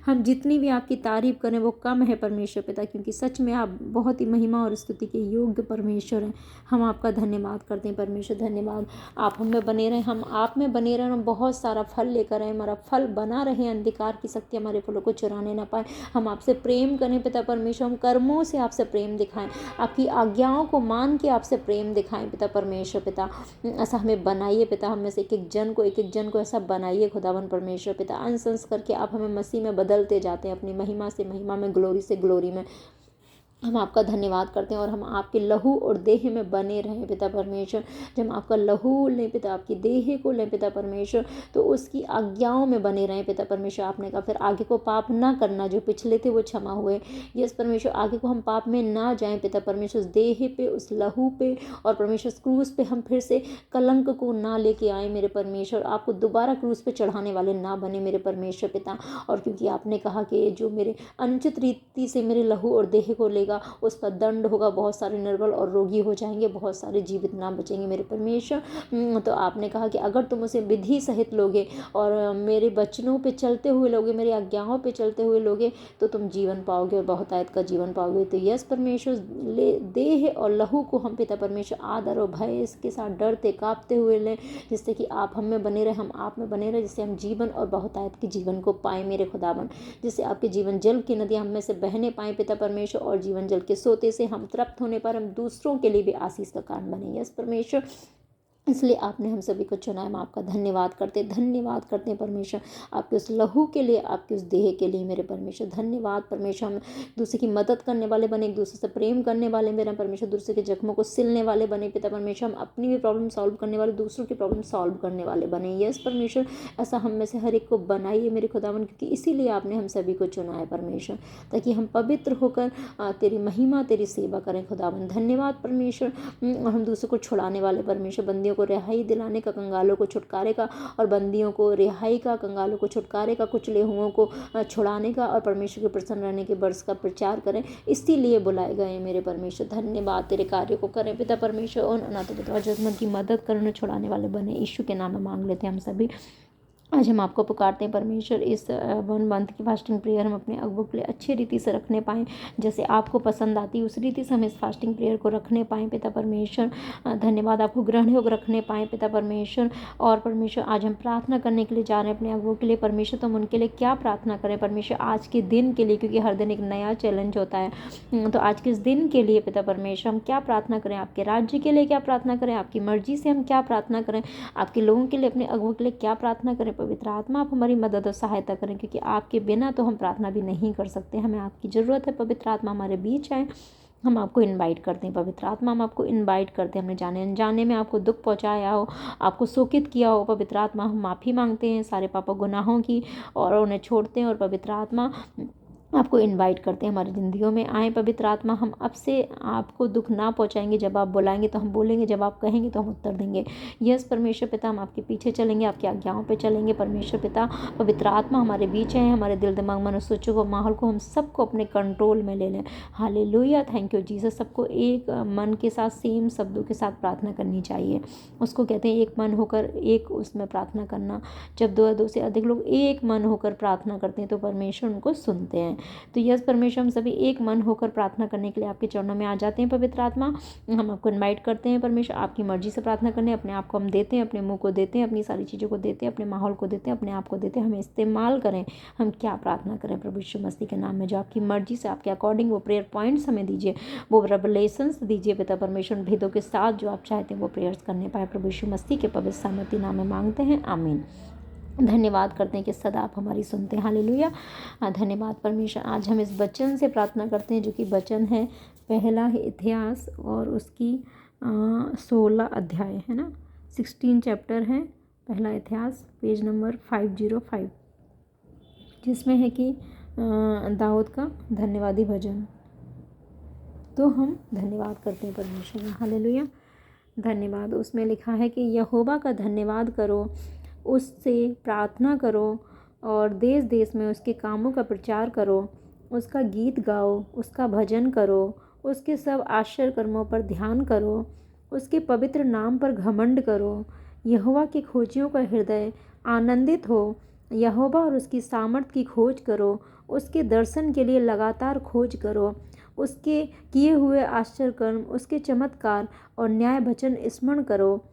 हम जितनी भी आपकी तारीफ़ करें वो कम है परमेश्वर पिता, क्योंकि सच में आप बहुत ही महिमा और स्तुति के योग्य परमेश्वर हैं। हम आपका धन्यवाद करते हैं परमेश्वर। धन्यवाद, आप हम में बने रहें, हम आप में बने रहें, हम बहुत सारा फल लेकर आए, हमारा फल बना रहे, अंधकार की शक्ति हमारे फलों को चुराने ना पाए। हम आपसे प्रेम करें पिता परमेश्वर, हम कर्मों से आपसे प्रेम दिखाएं, आपकी आज्ञाओं को मान के आपसे प्रेम दिखाएं पिता परमेश्वर पिता। ऐसा हमें बनाइए पिता, हम में से एक एक जन को ऐसा बनाइए खुदावन परमेश्वर पिता। अंश अंश करके आप हमें मसीह में बदलते जाते हैं, अपनी महिमा से महिमा में, ग्लोरी से ग्लोरी में। हम आपका धन्यवाद करते हैं और हम आपके लहू और देह में बने रहें पिता परमेश्वर। जब हम आपका लहू लें पिता, आपकी देह को लें पिता परमेश्वर, तो उसकी आज्ञाओं में बने रहें पिता परमेश्वर। आपने कहा फिर आगे को पाप ना करना, जो पिछले थे वो क्षमा हुए। यस परमेश्वर, आगे को हम पाप में ना जाएं पिता परमेश्वर। उस देह पे, उस लहू पे और परमेश्वर क्रूस पे हम फिर से कलंक को ना लेके आए मेरे परमेश्वर। आपको दोबारा क्रूस पे चढ़ाने वाले ना बने मेरे परमेश्वर पिता। और क्योंकि आपने कहा कि जो मेरे अनुचित रीति से मेरे लहू और देह को लेगा उस पर दंड होगा, बहुत सारे निर्बल और रोगी हो जाएंगे, बहुत सारे जीवित ना बचेंगे मेरे परमेश्वर। तो आपने कहा कि अगर तुम उसे विधि सहित लोगे और मेरे वचनों पे चलते हुए लोगे, मेरी आज्ञाओं पे चलते हुए लोगे, तो तुम जीवन पाओगे और बहुतायत का जीवन पाओगे। तो यस परमेश्वर, देह और लहू को हम पिता परमेश्वर आदर और भय के साथ डरते कांपते हुए लें, जिससे कि आप हम में बने रहे, हम आप में बने रहे, जिससे हम जीवन और बहुतायत के जीवन को पाएं मेरे खुदावन। जिससे आपके जीवन जल की नदियां हम में से बहने पाएं पिता परमेश्वर, और जीवन जल के सोते से हम तृप्त होने पर हम दूसरों के लिए भी आशीष का कारण बने। यस परमेश्वर, इसलिए आपने हम सभी को चुना है। हम आपका धन्यवाद करते हैं परमेश्वर, आपके उस लहू के लिए, आपके उस देह के लिए मेरे परमेश्वर। धन्यवाद परमेश्वर, हम दूसरे की मदद करने वाले बने, एक दूसरे से प्रेम करने वाले मेरे परमेश्वर, दूसरे के जख्मों को सिलने वाले बने पिता परमेश्वर। हम अपनी भी प्रॉब्लम सॉल्व करने वाले, दूसरों की प्रॉब्लम सॉल्व करने वाले बने। यस परमेश्वर, ऐसा हम में से हर एक को बनाइए मेरे खुदावन, क्योंकि इसीलिए आपने हम सभी को चुना है परमेश्वर, ताकि हम पवित्र होकर तेरी महिमा, तेरी सेवा करें खुदावन। धन्यवाद परमेश्वर। और हम दूसरों को छुड़ाने वाले परमेश्वर, बंदियों को रिहाई दिलाने का, कंगालों को छुटकारे का, और बंदियों को रिहाई का, कंगालों को छुटकारे का, कुचले हुओं को छुड़ाने का, और परमेश्वर के प्रसन्न रहने के वर्ष का प्रचार करें। इसीलिए बुलाए गए मेरे परमेश्वर। धन्यवाद, तेरे कार्य को करें पिता परमेश्वर। और अनाथ विधवा जरूरतमंद की मदद करने, छुड़ाने वाले बने। यीशु के नाम में मांग लेते हैं हम सभी। आज हम आपको पुकारते हैं परमेश्वर, इस 1 मंथ की फास्टिंग प्रेयर हम अपने अगुओं के लिए अच्छी रीति से रखने पाएँ, जैसे आपको पसंद आती है उस रीति से हम इस फास्टिंग प्रेयर को रखने पाएँ पिता परमेश्वर। धन्यवाद, आपको ग्रहण योग रखने पाएँ पिता परमेश्वर। और परमेश्वर, आज हम प्रार्थना करने के लिए जा रहे हैं अपने अगुओं के लिए परमेश्वर। तो हम उनके लिए क्या प्रार्थना करें परमेश्वर आज के दिन के लिए, क्योंकि हर दिन एक नया चैलेंज होता है। तो आज के इस दिन के लिए पिता परमेश्वर हम क्या प्रार्थना करें, आपके राज्य के लिए क्या प्रार्थना करें, आपकी मर्जी से हम क्या प्रार्थना करें, आपके लोगों के लिए, अपने अगुओं के लिए क्या प्रार्थना करें। पवित्र आत्मा, आप हमारी मदद और सहायता करें, क्योंकि आपके बिना तो हम प्रार्थना भी नहीं कर सकते। हमें आपकी ज़रूरत है। पवित्र आत्मा हमारे बीच आए, हम आपको इनवाइट करते हैं। पवित्र आत्मा, हम आपको इनवाइट करते हैं। हमने जाने अनजाने में आपको दुख पहुंचाया हो, आपको शोकित किया हो, पवित्र आत्मा हम माफ़ी मांगते हैं सारे पापों गुनाहों की, और उन्हें छोड़ते हैं। और पवित्र आत्मा, आपको इनवाइट करते हैं हमारी ज़िंदगियों में आए। पवित्र आत्मा, हम अब से आपको दुख ना पहुंचाएंगे। जब आप बुलाएंगे तो हम बोलेंगे, जब आप कहेंगे तो हम उत्तर देंगे। यस परमेश्वर पिता, हम आपके पीछे चलेंगे, आपकी आज्ञाओं पे चलेंगे परमेश्वर पिता। पवित्र आत्मा हमारे बीच है, हमारे दिल दिमाग मन सोचों को, माहौल को हम सबको अपने कंट्रोल में ले लें। Hallelujah, thank you Jesus. सबको एक मन के साथ, सेम शब्दों के साथ प्रार्थना करनी चाहिए। उसको कहते हैं एक मन होकर एक उसमें प्रार्थना करना। जब दो से अधिक लोग एक मन होकर प्रार्थना करते हैं तो परमेश्वर उनको सुनते हैं। तो यस परमेश्वर, हम सभी एक मन होकर प्रार्थना करने के लिए आपके चरणों में आ जाते हैं। पवित्र आत्मा, हम आपको इनवाइट करते हैं परमेश्वर, आपकी मर्जी से प्रार्थना करने। अपने आप को हम देते हैं, अपने मुंह को देते हैं, अपनी सारी चीज़ों को देते हैं, अपने माहौल को देते हैं, अपने आप को देते हैं। हमें इस्तेमाल करें, हम क्या प्रार्थना करें प्रभु यीशु मसीह के नाम में। जो आपकी मर्जी से, आपके अकॉर्डिंग वो प्रेयर पॉइंट्स हमें दीजिए, वो रेवलेशंस दीजिए पिता परमेश्वर, भेदों के साथ जो आप चाहते हैं वो प्रेयर्स करने पाए प्रभु यीशु मसीह के पवित्र सामर्थी नाम में मांगते हैं, आमीन। धन्यवाद करते हैं कि सदा आप हमारी सुनते हैं। हालेलुया, धन्यवाद परमेश्वर। आज हम इस वचन से प्रार्थना करते हैं, जो कि वचन है पहला है इतिहास और उसकी 16 अध्याय है ना, 16 चैप्टर है पहला इतिहास, पेज नंबर 505, जिसमें है कि दाऊद का धन्यवादी भजन। तो हम धन्यवाद करते हैं परमेश्वर। हालेलुया, धन्यवाद। उसमें लिखा है कि यहोवा का धन्यवाद करो, उससे प्रार्थना करो और देश देश में उसके कामों का प्रचार करो। उसका गीत गाओ, उसका भजन करो, उसके सब आश्चर्य कर्मों पर ध्यान करो, उसके पवित्र नाम पर घमंड करो। यहोवा के खोजियों का हृदय आनंदित हो, यहोवा और उसकी सामर्थ की खोज करो, उसके दर्शन के लिए लगातार खोज करो, उसके किए हुए आश्चर्य कर्म, उसके चमत्कार और न्याय वचन स्मरण करो।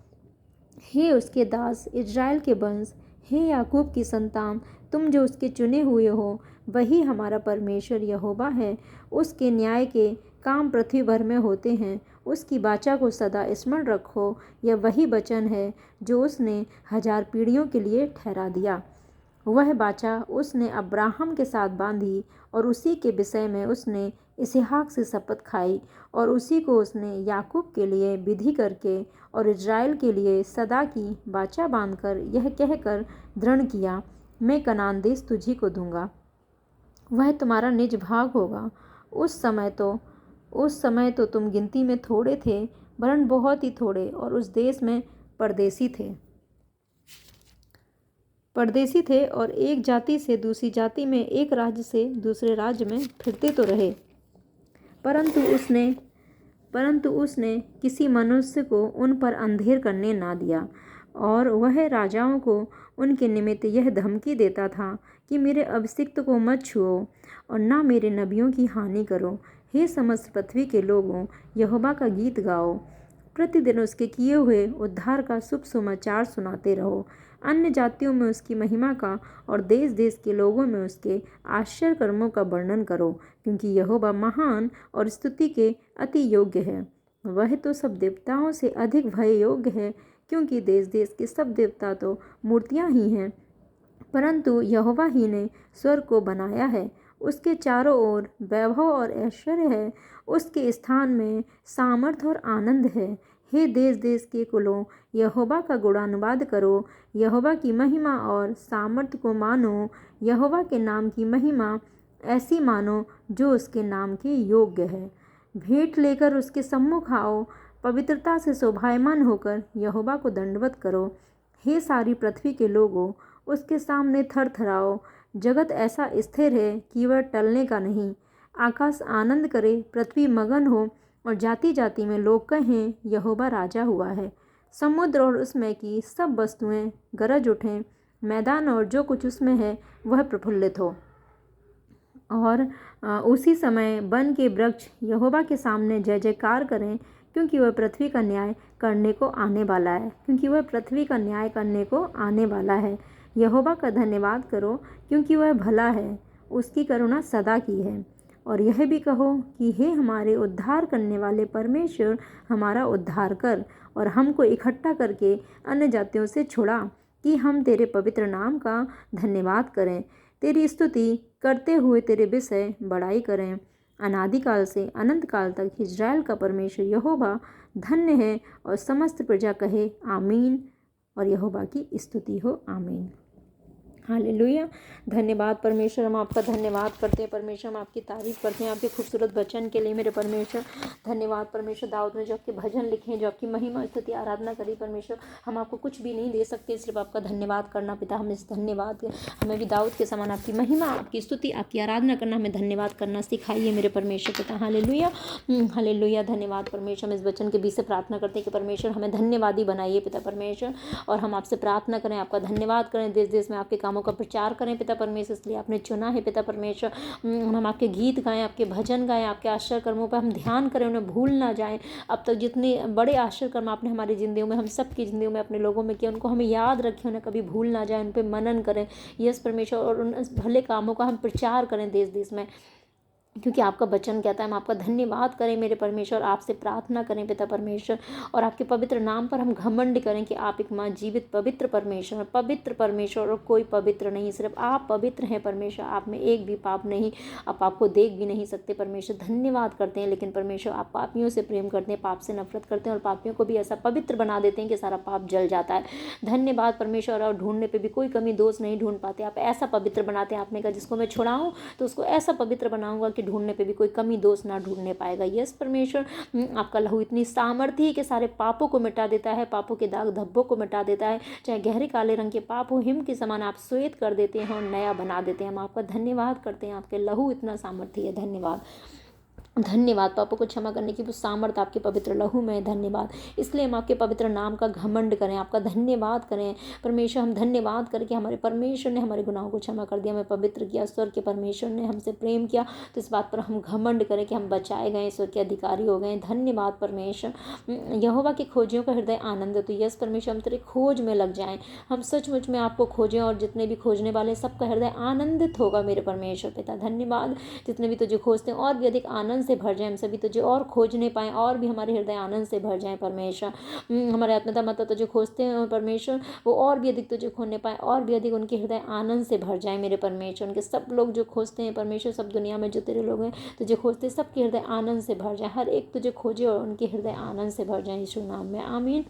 हे उसके दास इज़राइल के वंश, हे याकूब की संतान, तुम जो उसके चुने हुए हो, वही हमारा परमेश्वर यहोवा है। उसके न्याय के काम पृथ्वी भर में होते हैं। उसकी वाचा को सदा स्मरण रखो। यह वही वचन है जो उसने 1000 पीढ़ियों के लिए ठहरा दिया। वह वाचा उसने अब्राहम के साथ बांधी और उसी के विषय में उसने इसहाक से शपथ खाई और उसी को उसने याकूब के लिए विधि करके और इज़राइल के लिए सदा की वाचा बांधकर यह कहकर दृढ़ किया, मैं कनान देश तुझी को दूंगा, वह तुम्हारा निज भाग होगा। उस समय तो तुम गिनती में थोड़े थे, वरन बहुत ही थोड़े, और उस देश में परदेसी थे और एक जाति से दूसरी जाति में, एक राज्य से दूसरे राज्य में फिरते तो रहे। परंतु उसने किसी मनुष्य को उन पर अंधेर करने ना दिया, और वह राजाओं को उनके निमित्त यह धमकी देता था कि मेरे अभिषिक्त को मत छुओ और ना मेरे नबियों की हानि करो। हे समस्त पृथ्वी के लोगों, यहोवा का गीत गाओ, प्रतिदिन उसके किए हुए उद्धार का शुभ समाचार सुनाते रहो। अन्य जातियों में उसकी महिमा का और देश देश के लोगों में उसके आश्चर्य कर्मों का वर्णन करो, क्योंकि यहोवा महान और स्तुति के अति योग्य है। वह तो सब देवताओं से अधिक भय योग्य है, क्योंकि देश देश के सब देवता तो मूर्तियां ही हैं, परंतु यहोवा ही ने स्वर्ग को बनाया है। उसके चारों ओर वैभव और ऐश्वर्य है, उसके स्थान में सामर्थ्य और आनंद है। हे देश देश के कुलों, यहोवा का गुणानुवाद करो, यहोवा की महिमा और सामर्थ्य को मानो, यहोवा के नाम की महिमा ऐसी मानो जो उसके नाम के योग्य है। भेंट लेकर उसके सम्मुख आओ, पवित्रता से शोभायमान होकर यहोवा को दंडवत करो। हे सारी पृथ्वी के लोगों, उसके सामने थरथराओ। जगत ऐसा स्थिर है कि वह टलने का नहीं। आकाश आनंद करे, पृथ्वी मगन हो और जाति जाति में लोग कहें, यहोवा राजा हुआ है। समुद्र और उसमें की सब वस्तुएं गरज उठें, मैदान और जो कुछ उसमें है वह प्रफुल्लित हो। और उसी समय वन के वृक्ष यहोवा के सामने जय जयकार करें, क्योंकि वह पृथ्वी का न्याय करने को आने वाला है। यहोवा का धन्यवाद करो, क्योंकि वह भला है, उसकी करुणा सदा की है। और यह भी कहो कि हे हमारे उद्धार करने वाले परमेश्वर, हमारा उद्धार कर और हमको इकट्ठा करके अन्य जातियों से छुड़ा, कि हम तेरे पवित्र नाम का धन्यवाद करें, तेरी स्तुति करते हुए तेरे विषय बड़ाई करें। अनादिकाल से अनंत काल तक इज़राइल का परमेश्वर यहोवा धन्य है। और समस्त प्रजा कहे आमीन, और यहोवा की स्तुति हो, आमीन। हालेलुया। धन्यवाद परमेश्वर, हम आपका धन्यवाद करते हैं परमेश्वर, हम आपकी तारीफ करते हैं आपके खूबसूरत वचन के लिए मेरे परमेश्वर। धन्यवाद परमेश्वर, दाऊद ने जो आपके भजन लिखे हैं, जो आपकी महिमा स्तुति आराधना करी परमेश्वर, हम आपको कुछ भी नहीं दे सकते, सिर्फ आपका धन्यवाद करना पिता। हमें इस धन्यवाद, हमें भी दाऊद के समान आपकी महिमा, आपकी स्तुति, आपकी आराधना करना, हमें धन्यवाद करना सिखाइए मेरे परमेश्वर पिता। Hallelujah, hallelujah. धन्यवाद परमेश्वर, हम इस वचन के बीच से प्रार्थना करते हैं कि परमेश्वर हमें धन्यवादी बनाइए पिता परमेश्वर, और हम आपसे प्रार्थना करें, आपका धन्यवाद करें, देश देश में आपके कामों का प्रचार करें पिता परमेश्वर, इसलिए आपने चुना है पिता परमेश्वर। हम आपके गीत गाएं, आपके भजन गाएं, आपके आश्चर्य कर्मों पर हम ध्यान करें, उन्हें भूल ना जाएं। अब तक जितने बड़े आश्चर्य कर्म आपने हमारी जिंदगियों में, हम सबकी जिंदगियों में, अपने लोगों में किया, उनको हमें याद रखें, उन्हें कभी भूल ना जाए, उन पर मनन करें यस परमेश्वर, और उन भले कामों का हम प्रचार करें देश देश में, क्योंकि आपका वचन कहता है हम आपका धन्यवाद करें मेरे परमेश्वर, आपसे प्रार्थना करें पिता परमेश्वर, और आपके पवित्र नाम पर हम घमंड करें कि आप एक माँ जीवित पवित्र परमेश्वर, और कोई पवित्र नहीं, सिर्फ आप पवित्र हैं परमेश्वर, आप में एक भी पाप नहीं, आप आपको देख भी नहीं सकते परमेश्वर। धन्यवाद करते हैं, लेकिन परमेश्वर आप पापियों से प्रेम करते हैं, पाप से नफरत करते हैं, और पापियों को भी ऐसा पवित्र बना देते हैं कि सारा पाप जल जाता है। धन्यवाद परमेश्वर, और ढूंढने पर भी कोई कमी दोष नहीं ढूंढ पाते, आप ऐसा पवित्र बनाते हैं। आपने कहा जिसको मैं छुड़ाऊँ तो उसको ऐसा पवित्र बनाऊंगा कि ढूंढने पे भी कोई कमी दोष ना ढूंढने पाएगा। यस परमेश्वर, आपका लहू इतनी सामर्थ्य है कि सारे पापों को मिटा देता है, पापों के दाग धब्बों को मिटा देता है, चाहे गहरे काले रंग के पाप हो, हिम के समान आप श्वेत कर देते हैं और नया बना देते हैं। हम आपका धन्यवाद करते हैं, आपके लहू इतना सामर्थ्य है। धन्यवाद। धन्यवाद। पापों को क्षमा करने की वो सामर्थ्य आपके पवित्र लहू में है। धन्यवाद। इसलिए हम आपके पवित्र नाम का घमंड करें, आपका धन्यवाद करें। परमेश्वर, हम धन्यवाद करें कि हमारे परमेश्वर ने हमारे गुनाहों को क्षमा कर दिया, हमें पवित्र किया। स्वर्ग के परमेश्वर ने हमसे प्रेम किया, तो इस बात पर हम घमंड करें कि हम बचाए गए, ईश्वर के अधिकारी हो गए। धन्यवाद परमेश्वर। यहोवा के खोजियों का हृदय आनंद तो यस परमेश्वर, हम तेरे खोज में लग जाएं, हम सचमुच में आपको खोजें, और जितने भी खोजने वाले सबका हृदय आनंदित होगा मेरे परमेश्वर पिता। धन्यवाद। जितने भी तुझे खोजते हैं और भी अधिक आनंद से भर जाए, हम सभी तुझे और खोजने पाएँ, और भी हमारे हृदय आनंद से भर जाए परमेश्वर। हमारे आत्मता माता तुझे खोजते हैं परमेश्वर, वो और भी अधिक तुझे खोने पाए, और भी अधिक उनके हृदय आनंद से भर जाए मेरे परमेश्वर। उनके सब लोग जो खोजते हैं परमेश्वर, सब दुनिया में जो तेरे लोग हैं तुझे खोजते हैं, सबके हृदय आनंद से भर जाए। हर एक तुझे खोजे और उनके हृदय आनंद से भर जाए, यीशु नाम में आमीन।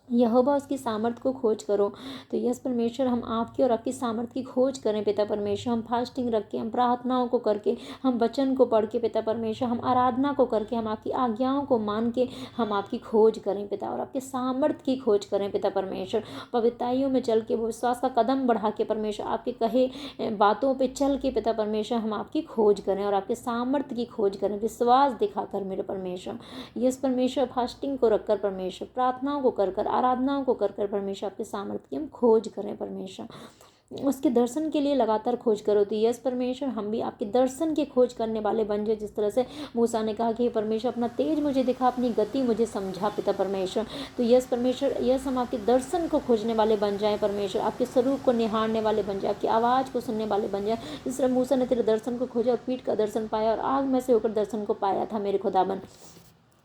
यहोवा उसकी सामर्थ्य को खोज करो। तो यस परमेश्वर, हम आपकी और आपकी सामर्थ्य की खोज करें पिता परमेश्वर। हम फास्टिंग रख के, हम प्रार्थनाओं को करके, हम वचन को पढ़ के पिता परमेश्वर, हम आराधना को करके, हम आपकी आज्ञाओं को मान के हम आपकी खोज करें पिता, और आपके सामर्थ्य की खोज करें पिता परमेश्वर। पवित्रताइयों में चल के, वो विश्वास का कदम बढ़ा के परमेश्वर, आपके कहे बातों पर चल के पिता परमेश्वर, हम आपकी खोज करें और आपके सामर्थ्य की खोज करें, विश्वास दिखाकर मेरे परमेश्वर। यस परमेश्वर, फास्टिंग को रखकर परमेश्वर, प्रार्थनाओं को कर आराधनाओं को कर परमेश्वर, आपके सामर्थ्य की हम खोज करें परमेश्वर। उसके दर्शन के लिए लगातार खोज करो। तो यस परमेश्वर, हम भी आपके दर्शन की खोज करने वाले बन जाए। जिस तरह से मूसा ने कहा कि परमेश्वर अपना तेज मुझे दिखा, अपनी गति मुझे समझा पिता परमेश्वर। तो यस परमेश्वर, यस हम आपके दर्शन को खोजने वाले बन जाए परमेश्वर, आपके स्वरूप को निहारने वाले बन जाए, आपकी आवाज़ को सुनने वाले बन जाए। जिस तरह मूसा ने तेरे दर्शन को खोजा और पीठ का दर्शन पाया और आग में से होकर दर्शन को पाया था मेरे खुदाबंद।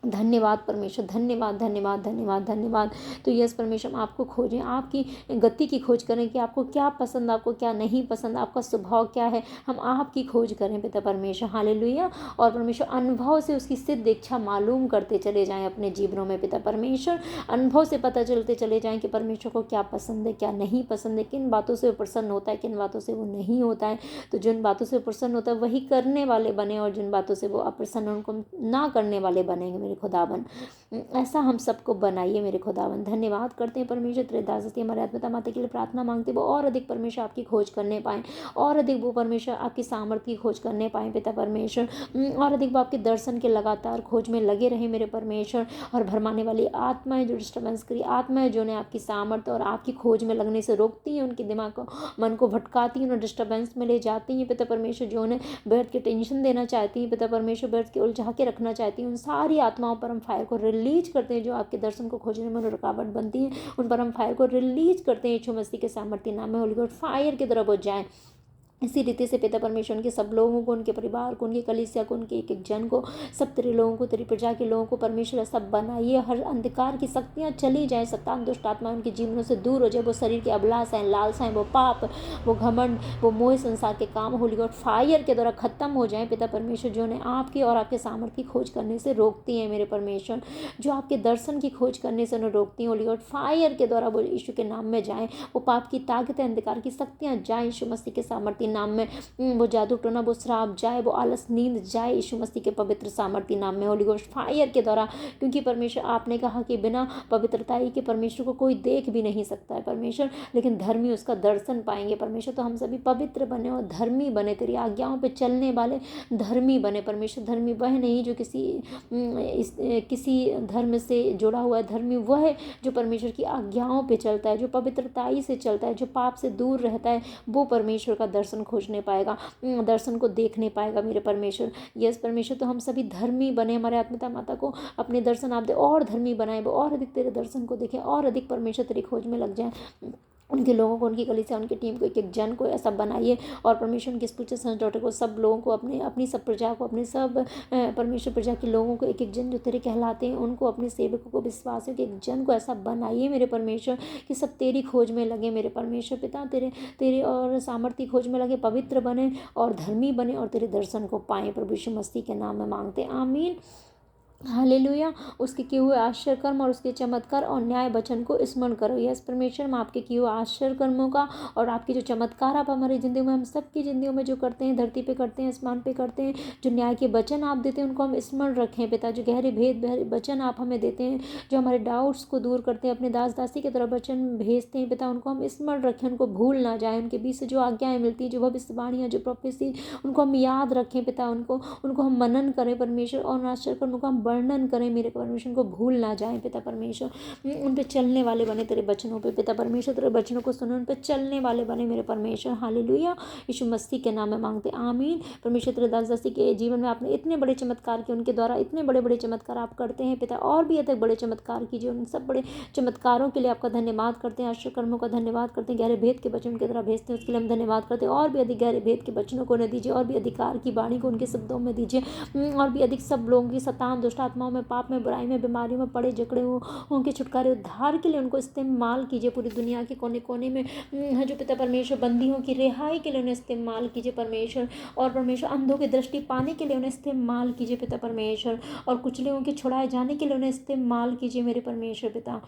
धन्यवाद परमेश्वर, धन्यवाद धन्यवाद धन्यवाद धन्यवाद। तो यस परमेश्वर, हम आपको खोजें, आपकी गति की खोज करें कि आपको क्या पसंद, आपको क्या नहीं पसंद, आपका स्वभाव क्या है, हम आपकी खोज करें पिता परमेश्वर। हालेलुया। और परमेश्वर, अनुभव से उसकी सिद्ध इच्छा मालूम करते चले जाएं अपने जीवनों में पिता परमेश्वर। अनुभव से पता चलते चले जाएं कि परमेश्वर को क्या पसंद है, क्या नहीं पसंद है, किन बातों से वो प्रसन्न होता है, किन बातों से वो नहीं होता है। तो जिन बातों से प्रसन्न होता है वही करने वाले बने, और जिन बातों से वो अप्रसन्न, उनको ना करने वाले बनेंगे मेरे खुदावन। ऐसा हम सबको बनाइए मेरे खुदावन। धन्यवाद करते हैं परमेश्वर, तेरे दासती हमारे आत्मता माता के लिए प्रार्थना मांगते हैं, वो और अधिक परमेश्वर आपकी खोज करने पाएँ, और अधिक वो परमेश्वर आपकी सामर्थ्य की खोज करने पाएँ पिता परमेश्वर। और अधिक वो आपके दर्शन के लगातार खोज में लगे रहे मेरे परमेश्वर। और भरमाने वाली आत्माएं जो डिस्टर्बेंस करी, आत्माएं जो ने आपकी सामर्थ्य और आपकी खोज में लगने से रोकती हैं, उनके दिमाग को, मन को भटकाती हैं, उन्हें डिस्टर्बेंस में ले जाती हैं पिता परमेश्वर। जो उन्हें बैठ के टेंशन देना चाहती हैं पिता परमेश्वर, बैठ के उलझा के रखना चाहती हैं, उन सारी आत्माओं पर हम फायर को रिलीज करते हैं। जो आपके दर्शन को खोजने में रुकावट बनती है, उन पर हम फायर को रिलीज करते हैं यीशु मसीह के सामर्थ्य नाम में। होली गॉड फायर की तरफ हो जाए। इसी रीति से पिता परमेश्वर उनके सब लोगों को, उनके परिवार को, उनकी कलीसिया को, उनके एक एक जन को, सब तेरे लोगों को, तेरी प्रजा के लोगों को परमेश्वर सब बनाइए। हर अंधकार की शक्तियाँ चली जाएं, शैतान दुष्ट आत्मा उनके जीवनों से दूर हो जाए। वो शरीर की अभिलाषाएं, लालसाएं, वो पाप, वो घमंड, वो मोह संसार के काम होली गॉड फायर के द्वारा खत्म हो जाए पिता परमेश्वर। जो ने आपकी और आपके सामर्थ्य की खोज करने से रोकती हैं मेरे परमेश्वर, जो आपके दर्शन की खोज करने से उन्हें रोकती हैं, होली गॉड फायर के द्वारा वो यीशु के नाम में जाएँ। वो पाप की ताकतें, अंधकार की शक्तियाँ जाएँ यीशु मसीह के सामर्थ्य नाम में। वो जादू टोना, वो श्राप जाए, वो आलस नींद जाए यीशु मसीह के पवित्र सामर्थ्य नाम में। होली गोस्ट फायर के द्वारा, क्योंकि परमेश्वर आपने कहा कि बिना पवित्रता ही के परमेश्वर को कोई देख भी नहीं सकता है परमेश्वर, लेकिन धर्मी उसका दर्शन पाएंगे परमेश्वर। तो हम सभी पवित्र बने और धर्मी बने, तेरी आज्ञाओं पे चलने वाले धर्मी बने परमेश्वर। धर्मी वह नहीं जो किसी धर्म से जुड़ा हुआ है, धर्मी वह है जो परमेश्वर की आज्ञाओं पे चलता है, जो पवित्रताई से चलता है, जो पाप से दूर रहता है, वो परमेश्वर का दर्शन खोजने पाएगा, दर्शन को देखने पाएगा मेरे परमेश्वर। यस परमेश्वर, तो हम सभी धर्मी बने, हमारे आत्मता माता को अपने दर्शन आप दे, और धर्मी बनाए, वो और अधिक तेरे दर्शन को देखें, और अधिक परमेश्वर तेरी खोज में लग जाए। उनके लोगों को, उनकी कलीसिया, उनकी टीम को, एक एक जन को ऐसा बनाइए। और परमेश्वर उनके स्पिरिचुअल सन्स डॉटर को, सब लोगों को, अपनी सब प्रजा को, अपने सब परमेश्वर प्रजा के लोगों को, एक एक जन जो तेरे कहलाते हैं उनको, अपने सेवकों को, विश्वासियों के एक जन को ऐसा बनाइए मेरे परमेश्वर कि सब तेरी खोज में लगे मेरे परमेश्वर पिता। तेरे और सामर्थ्य खोज में लगे, पवित्र बने और धर्मी बने और तेरे दर्शन को पाएँ। प्रभु यीशु मसीह के नाम में मांगते, आमीन। हालेलुया। उसके किए हुए आश्चर्य कर्म और उसके चमत्कार और न्याय वचन को स्मरण करो। यस परमेश्वर, हम आपके किए हुए आश्चर्य कर्मों का और आपके जो चमत्कार आप हमारी ज़िंदगी में, हम सबकी ज़िंदगियों में जो करते हैं, धरती पे करते हैं, आसमान पे करते हैं, जो न्याय के वचन आप देते हैं उनको हम स्मरण रखें पिता। जो गहरे भेद वचन आप हमें देते हैं, जो हमारे डाउट्स को दूर करते हैं, अपने दास दासी की तरफ वचन भेजते हैं पिता, उनको हम स्मरण रखें, उनको भूल ना जाए। उनके बीच से जो आज्ञाएँ मिलती हैं, जो भविष्यवाणियाँ, जो प्रोफेसी, उनको हम याद रखें पिता। उनको हम मनन करें परमेश्वर, और आश्चर्य कर्मों का हम वर्णन करें मेरे परमेश्वर, को भूल ना जाएं पिता परमेश्वर। उन पे चलने वाले बने तेरे वचनों पे पिता परमेश्वर, तेरे वचनों को सुने, उन पे चलने वाले बने मेरे परमेश्वर। हालेलुया। यीशु मसीह के नाम में मांगते, आमीन। परमेश्वर, तेरे दास दासी के जीवन में आपने इतने बड़े चमत्कार किए, उनके द्वारा इतने बड़े बड़े चमत्कार आप करते हैं पिता, और भी अधिक बड़े चमत्कार कीजिए। उन सब बड़े चमत्कारों के लिए आपका धन्यवाद करते हैं, आश्चर्य कर्मों का धन्यवाद करते हैं, गहरे भेद के वचन उनके द्वारा भेजते हैं, उसके लिए हम धन्यवाद करते हैं। और भी अधिक गहरे भेद के वचनों को न दीजिए, और भी अधिकार की वाणी को उनके शब्दों में दीजिए, और भी अधिक सब लोगों की शैतान, दुष्ट आत्माओं में, पाप में, बुराई में, बीमारियों में पड़े जकड़े हो उनके छुटकारे, उद्धार के लिए उनको इस्तेमाल कीजिए। पूरी दुनिया के कोने कोने में जो पिता परमेश्वर बंदियों की रिहाई के लिए उन्हें इस्तेमाल कीजिए परमेश्वर। और परमेश्वर, अंधों की दृष्टि पाने के लिए उन्हें इस्तेमाल कीजिए पिता परमेश्वर। और कुछ लोगों के छुड़ाए जाने के लिए उन्हें इस्तेमाल कीजिए मेरे परमेश्वर पिता।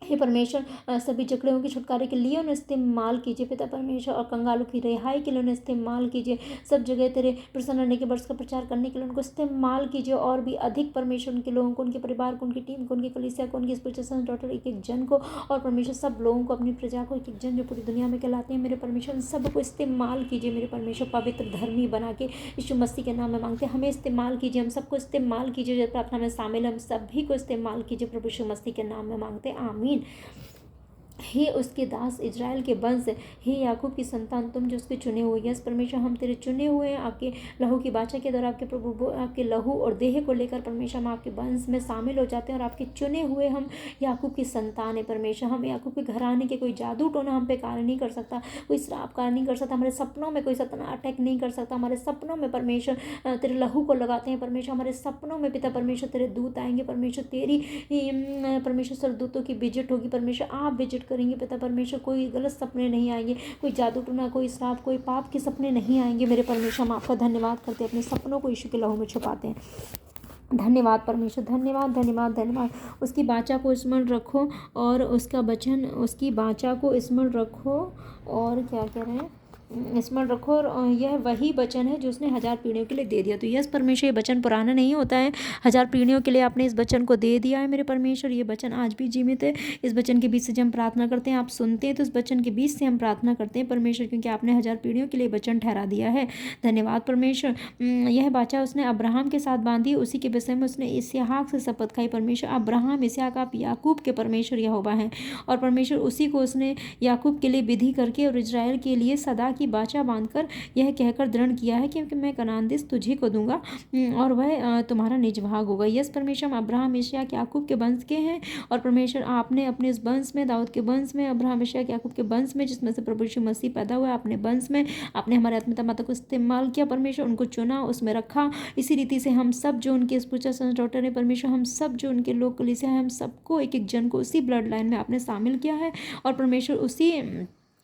हे परमेश्वर, सभी जकड़ों के छुटकारे के लिए उन्हें इस्तेमाल कीजिए पिता परमेश्वर, और कंगालों की रिहाई के लिए उन्हें इस्तेमाल कीजिए। सब जगह तेरे प्रसन्न रहने के वर्ष का प्रचार करने के लिए उनको इस्तेमाल कीजिए। और भी अधिक परमेश्वर, उनके लोगों को, उनके परिवार को, उनकी टीम को, उनकी कलीसिया को, उनकी स्पिरिचुअल सन्स डॉटर एक एक जन को, और परमेश्वर सब लोगों को, अपनी प्रजा को, एक एक जन जो पूरी दुनिया में कहलाते हैं मेरे परमेश्वर, उन सबको इस्तेमाल कीजिए मेरे परमेश्वर, पवित्र धर्मी बना के यीशु मसीह के नाम में मांगते हैं। हमें इस्तेमाल कीजिए, हम सबको इस्तेमाल कीजिए, जो प्रार्थना में शामिल, हम सभी को इस्तेमाल कीजिए प्रभु यीशु मसीह के नाम में मांगते हैं, आमीन। हे उसके दास इज़राइल के वंश, हे याकूब की संतान, तुम जो उसके चुने हुए, यस परमेश्वर, हम तेरे चुने हुए हैं। आपके लहू की बाचा के द्वारा आपके प्रभु, आपके लहू और देह को लेकर परमेश्वर हम आपके वंश में शामिल हो जाते हैं, और आपके चुने हुए हम याकूब की संतान है परमेश्वर। हम याकूब के घराने के, कोई जादू टोना हम पे कार्य नहीं कर सकता, कोई श्राप कार्य नहीं कर सकता, हमारे सपनों में कोई सतना अटैक नहीं कर सकता। हमारे सपनों में परमेश्वर तेरे लहू को लगाते हैं परमेश्वर, हमारे सपनों में पिता परमेश्वर तेरे दूत आएंगे परमेश्वर, तेरी परमेश्वर सरदूतों की विजिट होगी परमेश्वर, आप विजिट करेंगे पिता परमेश्वर। कोई गलत सपने नहीं आएंगे, कोई जादू टोना, कोई श्राप, कोई पाप के सपने नहीं आएंगे मेरे परमेश्वर। हम आपका धन्यवाद करते हैं, अपने सपनों को यीशु के लहू में छुपाते हैं। धन्यवाद परमेश्वर, धन्यवाद धन्यवाद धन्यवाद। उसकी वाचा को स्मरण रखो, और उसका वचन, उसकी वाचा को स्मरण रखो, और क्या कह रहे हैं, स्मरण रखो। और यह वही वचन है जो उसने 1000 पीढ़ियों के लिए दे दिया। तो यस परमेश्वर, ये वचन पुराना नहीं होता है, 1000 पीढ़ियों के लिए आपने इस वचन को दे दिया है मेरे परमेश्वर। ये वचन आज भी जीवित है। इस वचन के बीच से जब हम प्रार्थना करते हैं, आप सुनते हैं, तो इस वचन के बीच से हम प्रार्थना करते हैं परमेश्वर, क्योंकि आपने 1000 पीढ़ियों के लिए वचन ठहरा दिया है। धन्यवाद परमेश्वर। यह वाचा उसने अब्राहम के साथ बांधी, उसी के विषय में उसने इसहाक से शपथ खाई परमेश्वर। अब्राहम, इसहाक, आप याकूब के परमेश्वर यहोवा हैं, और परमेश्वर उसी को उसने याकूब के लिए विधि करके और इजराइल के लिए सदा की वाचा बांधकर यह कहकर दृढ़ किया है, क्योंकि मैं कनान देश तुझी को दूंगा, और वह तुम्हारा निज भाग होगा। यस परमेश्वर, हम अब्राहम, इसहाक, याकूब के वंश के हैं, और परमेश्वर आपने अपने इस वंश में, दाऊद के वंश में, अब्राहम, इसहाक, याकूब के वंश में, जिसमें से प्रभु यीशु मसीह पैदा हुआ, अपने वंश में आपने हमारे आत्मिता माता को इस्तेमाल किया परमेश्वर, उनको चुना, उसमें रखा। इसी रीति से हम सब जो उनके स्पिरिचुअल सन्स डॉटर है परमेश्वर, हम सब जो उनके लोग कलीसिया है, हम सबको, एक एक जन को उसी ब्लड लाइन में आपने शामिल किया है, और परमेश्वर उसी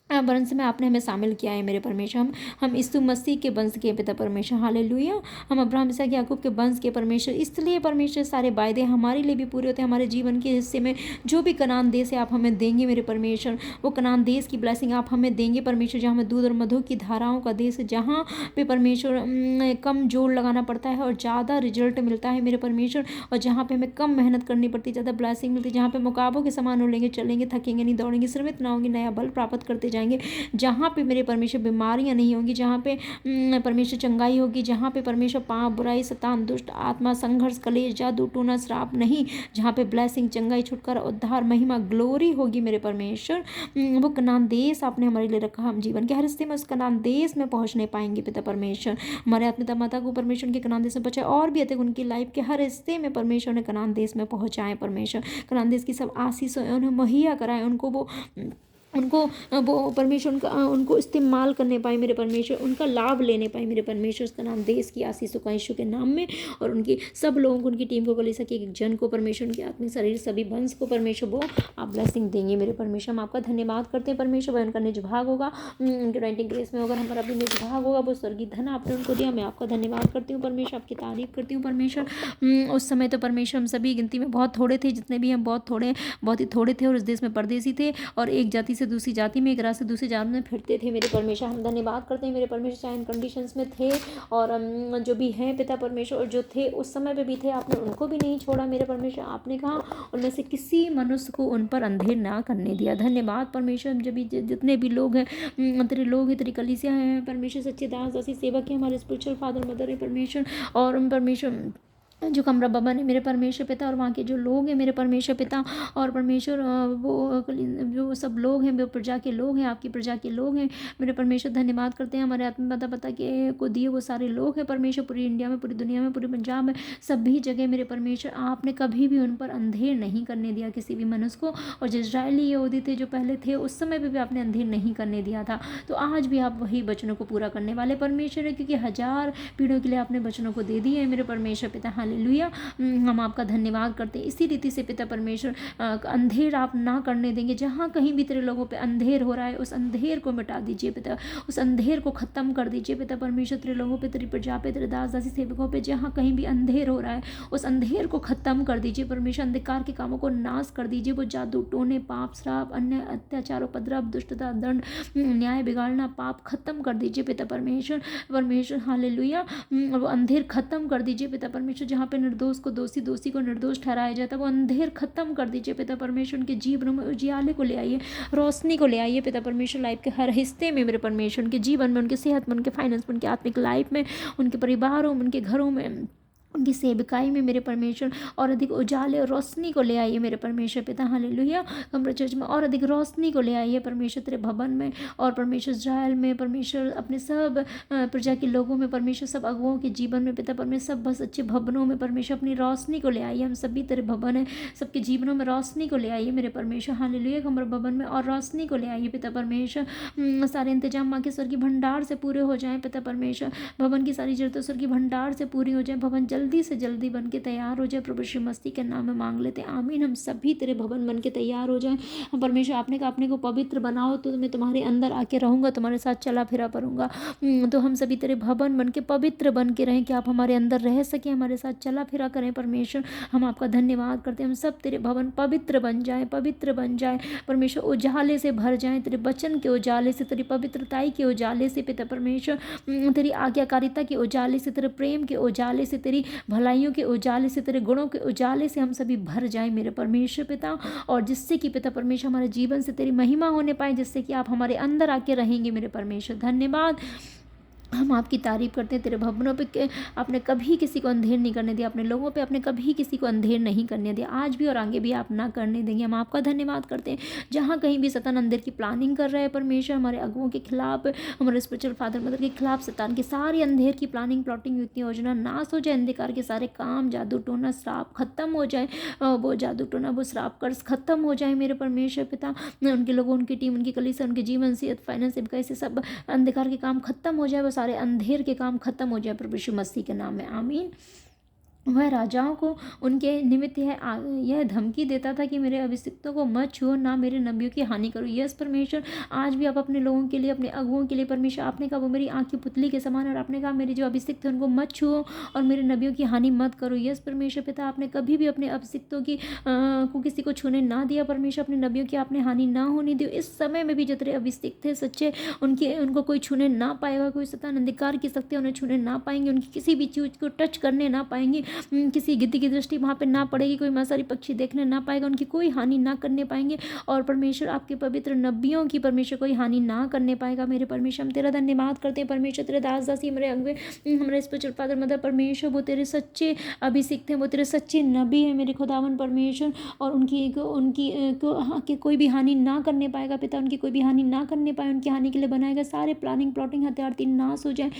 वंश में आपने हमें शामिल किया है मेरे परमेश्वर। हम यीशु मसीह के वंश के पिता परमेश्वर, हालेलुया। हम अब्राहम, इसहाक, याकूब के वंश के परमेश्वर। इसलिए परमेश्वर सारे वायदे हमारे लिए भी पूरे होते हैं। हमारे जीवन के हिस्से में जो भी कनान देश है आप हमें देंगे मेरे परमेश्वर, वो कनान देश की ब्लेसिंग आप हमें देंगे परमेश्वर, जहाँ हमें दूध और मधु की धाराओं का देश है, जहाँ पे परमेश्वर कम जोर लगाना पड़ता है और ज़्यादा रिजल्ट मिलता है मेरे परमेश्वर, और जहाँ पे हमें कम मेहनत करनी पड़ती है, ज़्यादा ब्लेसिंग मिलती है, जहाँ पे मुकाबों के समान उड़ेंगे, चलेंगे, थकेंगे नहीं, दौड़ेंगे, श्रमित ना होंगे, नया बल प्राप्त करते जाएंगे, जहाँ पे मेरे परमेश्वर बीमारियां नहीं होंगी, जहाँ पे परमेश्वर चंगाई होगी, जहाँ पे परमेश्वर पाप, बुराई, शैतान, दुष्ट आत्मा, संघर्ष, कलेश, जादू टोना, श्राप नहीं, जहाँ पे ब्लेसिंग, चंगाई, छुटकारा, उद्धार, महिमा, ग्लोरी होगी मेरे परमेश्वर। वो कनान देश आपने हमारे लिए रखा। हम जीवन के हर हिस्से में उस कनान देश में पहुँच नहीं पाएंगे पिता परमेश्वर। हमारे आत्मिता माता को परमेश्वर के कनान देश में पहुँचाए, और भी अधिक उनकी लाइफ के हर हिस्से में परमेश्वर ने कनान देश में पहुँचाए परमेश्वर। कनान देश की सब आशीष उन्हें मुहैया कराए, उनको वो उनको वो परमेश्वर उनको इस्तेमाल करने पाए मेरे परमेश्वर, उनका लाभ लेने पाए मेरे परमेश्वर। उसका नाम देश की आशीषों का यीशु के नाम में, और उनकी सब लोगों को, उनकी टीम को, कलीसिया के एक जन को परमेश्वर, उनके आत्मिक शरीर सभी वंश को परमेश्वर वो आप ब्लेसिंग देंगे मेरे परमेश्वर। हम आपका धन्यवाद करते हैं परमेश्वर। वह उनका निज भाग होगा, उनके राइटिंग ग्रेस में अगर हमारा भी निज भाग होगा, वो स्वर्गीय धन आपने उनको दिया। मैं आपका धन्यवाद करती हूँ परमेश्वर, आपकी तारीफ करती हूँ परमेश्वर। उस समय तो परमेश्वर हम सभी गिनती में बहुत थोड़े थे, जितने भी हम बहुत ही थोड़े थे, और उस देश में परदेसी थे, और एक जाति से दूसरी जाति में, एक रात से दूसरी जात में फिरते थे मेरे परमेश्वर। हम धन्यवाद करते हैं मेरे परमेश्वर, चाहे इन कंडीशंस में थे और जो भी हैं पिता परमेश्वर, और जो थे उस समय पे भी थे, आपने उनको भी नहीं छोड़ा मेरे परमेश्वर। आपने कहा उनमें से किसी मनुष्य को उन पर अंधेर ना करने दिया। धन्यवाद परमेश्वर। जब भी जितने भी लोग हैं, तेरे लोग हैं, तेरी कलीसिया हैं परमेश्वर, सच्चे दास दासी सेवक हैं, हमारे स्पिरिचुअल फादर मदर है परमेश्वर, और परमेश्वर जो कमरा भवन है मेरे परमेश्वर पिता, और वहाँ के जो लोग हैं मेरे परमेश्वर पिता, और परमेश्वर वो जो सब लोग हैं, वो प्रजा के लोग हैं, आपकी प्रजा के लोग हैं मेरे परमेश्वर। धन्यवाद करते हैं हमारे आत्मा पता के को दिए वो सारे लोग हैं परमेश्वर, पूरी इंडिया में, पूरी दुनिया में, पूरे पंजाब में, सभी जगह मेरे परमेश्वर। आपने कभी भी उन पर अंधेर नहीं करने दिया किसी भी मनुष्य को, और जो इजरायली यहूदी थे जो पहले थे उस समय पर भी आपने अंधेर नहीं करने दिया था, तो आज भी आप वही वचनों को पूरा करने वाले परमेश्वर है, क्योंकि 1000 पीढ़ियों के लिए आपने वचनों को दे दिए हैं मेरे परमेश्वर पिता। हालेलुया। हम आपका धन्यवाद करते हैं। इसी रीति से पिता परमेश्वर अंधेर आप ना करने देंगे। जहाँ कहीं भी तेरे लोगों पे अंधेर हो रहा है, उस अंधेर को मिटा दीजिए पिता, उस अंधेर को खत्म कर दीजिए पिता परमेश्वर। तेरे लोगों पे, तेरी प्रजा पे, तेरे दास दासी सेवकों पे जहाँ कहीं भी अंधेर हो रहा है, उस अंधेर को खत्म कर दीजिए परमेश्वर। अंधकार के कामों को नाश कर दीजिए। वो जादू टोने, पाप, श्राप, अन्य अत्याचार, उपद्रव, दुष्टता, दंड, न्याय बिगाड़ना, पाप खत्म कर दीजिए पिता परमेश्वर। परमेश्वर हालेलुया। वो अंधेर खत्म कर दीजिए पिता परमेश्वर। जहाँ पे निर्दोष को दोषी, दोषी को निर्दोष ठहराया जाता है, वो अंधेर खत्म कर दीजिए पिता परमेश्वर। उनके जीवन में उजियाले को ले आइए, रोशनी को ले आइए पिता परमेश्वर। लाइफ के हर हिस्से में मेरे परमेश्वर, उनके जीवन में, उनके सेहत में, उनके फाइनेंस में, उनके आत्मिक लाइफ में, उनके परिवारों में, उनके घरों में, उनकी सेविकाई में मेरे परमेश्वर, और अधिक उजाले और रोशनी को ले आइए मेरे परमेश्वर पिता। हालेलुया। कमरा चर्च में और अधिक रोशनी को ले आइए परमेश्वर, तेरे भवन में, और परमेश्वर इस्राएल में परमेश्वर, अपने सब प्रजा के लोगों में परमेश्वर, सब अगुओं के जीवन में पिता परमेश्वर, सब बस अच्छे भवनों में परमेश्वर अपनी रोशनी को ले आइए। हम सभी तेरे भवन है, सबके जीवनों में रोशनी को ले आइए मेरे परमेश्वर। हालेलुया। कमरा भवन में और रोशनी को ले आइए पिता परमेश्वर। सारे इंतजाम माँ के स्वर्गीय भंडार से पूरे हो जाएं पिता परमेश्वर। भवन की सारी जरूरतें स्वर्गीय भंडार से पूरी हो जाए। भवन जल्दी से जल्दी बन के तैयार हो जाए। प्रभु यीशु मसीह के नाम में मांग लेते हैं, आमीन। हम सभी तेरे भवन बन के तैयार हो जाएं। हम परमेश्वर, आपने कहा अपने को पवित्र बनाओ, तो मैं तुम्हारे अंदर आके रहूँगा, तुम्हारे साथ चला फिरा करूँगा। तो हम सभी तेरे भवन बन के पवित्र बन के रहें, कि आप हमारे अंदर रह सकें, हमारे साथ चला फिरा करें परमेश्वर। हम आपका धन्यवाद करते हैं। हम सब तेरे भवन पवित्र बन जाए, पवित्र बन जाए परमेश्वर। उजाले से भर जाएं, तेरे वचन के उजाले से, तेरी पवित्रताई के उजाले से पिता परमेश्वर, तेरी आज्ञाकारिता के उजाले से, तेरे प्रेम के उजाले से, तेरी भलाइयों के उजाले से, तेरे गुणों के उजाले से हम सभी भर जाएं मेरे परमेश्वर पिता। और जिससे कि पिता परमेश्वर हमारे जीवन से तेरी महिमा होने पाए, जिससे कि आप हमारे अंदर आके रहेंगे मेरे परमेश्वर। धन्यवाद। हम आपकी तारीफ करते हैं। तेरे भवनों पे आपने कभी किसी को अंधेर नहीं करने दिया, अपने लोगों पे आपने कभी किसी को अंधेर नहीं करने दिया, आज भी और आगे भी आप ना करने देंगे। हम आपका धन्यवाद करते हैं। जहाँ कहीं भी शैतान अंधेर की प्लानिंग कर रहा है परमेश्वर, हमारे अगुओं के खिलाफ, हमारे स्पिरिचुअल फादर मदर के खिलाफ, शैतान की सारी अंधेर की प्लानिंग, प्लॉटिंग, युक्ति, योजना नाश हो जाए। अंधकार के सारे काम, जादू टोना, श्राप खत्म हो जाए। वो जादू टोना, वो श्राप कर्ज खत्म हो जाए मेरे परमेश्वर पिता। उनके लोगों, उनकी टीम, उनकी कलीसिया, उनके जीवन, सेहत, फाइनेंस, से सब अंधकार के काम खत्म हो जाए। वो सारे अंधेर के काम खत्म हो जाए प्रभु यीशु मसीह के नाम में, आमीन। वह राजाओं को उनके निमित्त यह धमकी देता था कि मेरे अभिषिक्तों को मत छुओ, ना मेरे नबियों की हानि करो। यस परमेश्वर, आज भी आप अपने लोगों के लिए, अपने अगुओं के लिए परमेश्वर, आपने कहा वो मेरी आँख की पुतली के समान, और आपने कहा मेरे जो अभिषिक्त थे उनको मत छुओ और मेरे नबियों की हानि मत करो। यस परमेश्वर पिता, आपने कभी भी अपने अभिषिक्तों की को किसी को छूने ना दिया परमेश्वर। अपने नबियों की आपने हानि ना होने दी। इस समय में भी जो तेरे अभिषिक्त थे सच्चे, उनको कोई छूने ना पाएगा। कोई शैतान अंधकार की शक्ति उन्हें छूने ना पाएंगे, उनकी किसी भी चीज़ को टच करने ना पाएंगे, किसी गिद्ध की दृष्टि वहाँ पे ना पड़ेगी, कोई मांसाहारी पक्षी देखने ना पाएगा, उनकी कोई हानि ना करने पाएंगे। और परमेश्वर, आपके पवित्र नबियों की परमेश्वर कोई हानि ना करने पाएगा मेरे परमेश्वर। हम तेरा धन्यवाद करते हैं परमेश्वर। तेरे दास दासी, हमारे अगुवे, हमारे स्पिरिचुअल फादर मदर परमेश्वर, वो तेरे सच्चे अभिषिक्त हैं, वो तेरे सच्चे नबी हैं मेरे खुदावन परमेश्वर। और उनकी कोई भी हानि ना करने पाएगा पिता, उनकी कोई भी हानि ना करने पाए, उनकी हानि के लिए बनाएगा सारे प्लानिंग, प्लॉटिंग, हथियार तीन नाश हो जाए